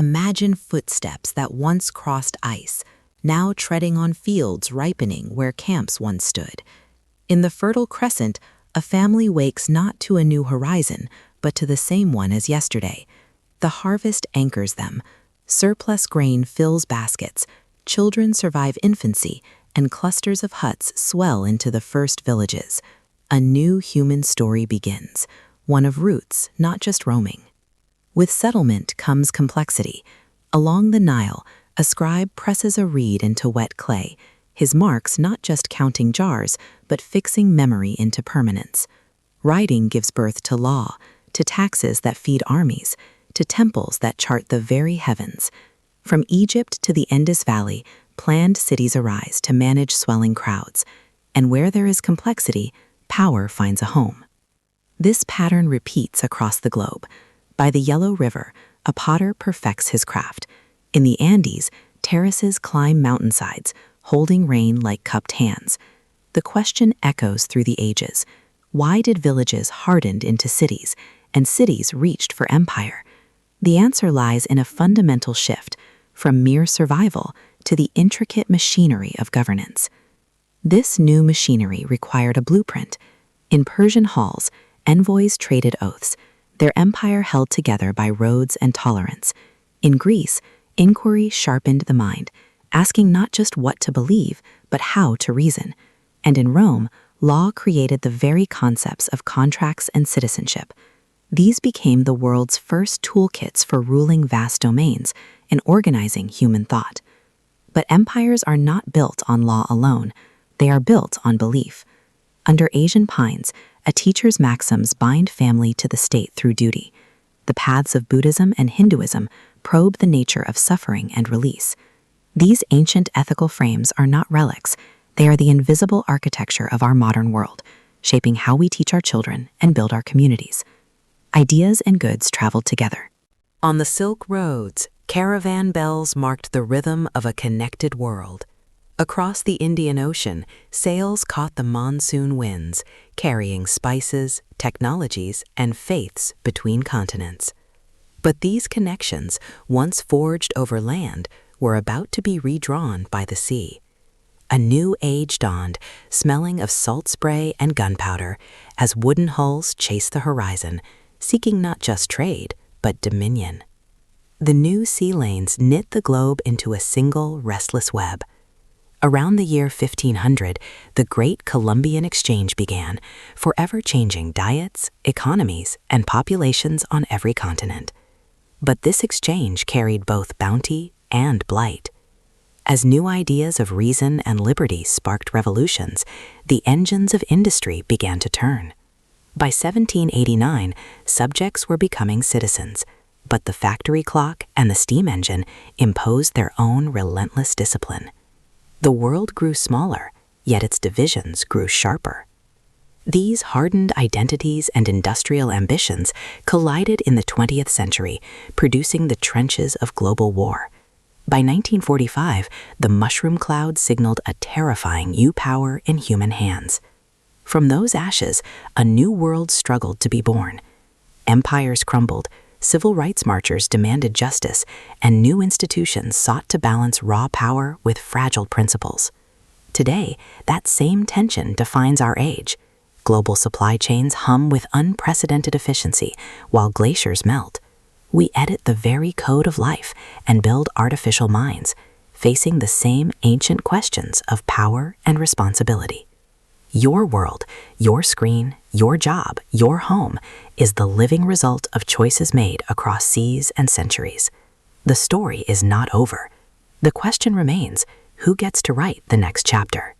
Imagine footsteps that once crossed ice, now treading on fields ripening where camps once stood. In the Fertile Crescent, a family wakes not to a new horizon, but to the same one as yesterday. The harvest anchors them. Surplus grain fills baskets, children survive infancy, and clusters of huts swell into the first villages. A new human story begins, one of roots, not just roaming. With settlement comes complexity. Along the Nile, a scribe presses a reed into wet clay, his marks not just counting jars, but fixing memory into permanence. Writing gives birth to law, to taxes that feed armies, to temples that chart the very heavens. From Egypt to the Indus Valley, planned cities arise to manage swelling crowds. And where there is complexity, power finds a home. This pattern repeats across the globe. By the Yellow River, a potter perfects his craft. In the Andes, terraces climb mountainsides, holding rain like cupped hands. The question echoes through the ages. Why did villages hardened into cities, and cities reached for empire? The answer lies in a fundamental shift, from mere survival to the intricate machinery of governance. This new machinery required a blueprint. In Persian halls, envoys traded oaths, their empire held together by roads and tolerance. In Greece, inquiry sharpened the mind, asking not just what to believe, but how to reason. And in Rome, law created the very concepts of contracts and citizenship. These became the world's first toolkits for ruling vast domains and organizing human thought. But empires are not built on law alone. They are built on belief. Under Asian pines, a teacher's maxims bind family to the state through duty. The paths of Buddhism and Hinduism probe the nature of suffering and release. These ancient ethical frames are not relics. They are the invisible architecture of our modern world, shaping how we teach our children and build our communities. Ideas and goods traveled together. On the Silk Roads, caravan bells marked the rhythm of a connected world. Across the Indian Ocean, sails caught the monsoon winds, carrying spices, technologies, and faiths between continents. But these connections, once forged over land, were about to be redrawn by the sea. A new age dawned, smelling of salt spray and gunpowder, as wooden hulls chased the horizon, seeking not just trade, but dominion. The new sea lanes knit the globe into a single, restless web. Around the year 1500, the Great Columbian Exchange began, forever changing diets, economies, and populations on every continent. But this exchange carried both bounty and blight. As new ideas of reason and liberty sparked revolutions, the engines of industry began to turn. By 1789, subjects were becoming citizens, but the factory clock and the steam engine imposed their own relentless discipline. The world grew smaller, yet its divisions grew sharper. These hardened identities and industrial ambitions collided in the 20th century, producing the trenches of global war. By 1945, the mushroom cloud signaled a terrifying new power in human hands. From those ashes, a new world struggled to be born. Empires crumbled, civil rights marchers demanded justice, and new institutions sought to balance raw power with fragile principles. Today, that same tension defines our age. Global supply chains hum with unprecedented efficiency, while glaciers melt. We edit the very code of life and build artificial minds, facing the same ancient questions of power and responsibility. Your world, your screen, your job, your home is the living result of choices made across seas and centuries. The story is not over. The question remains, who gets to write the next chapter?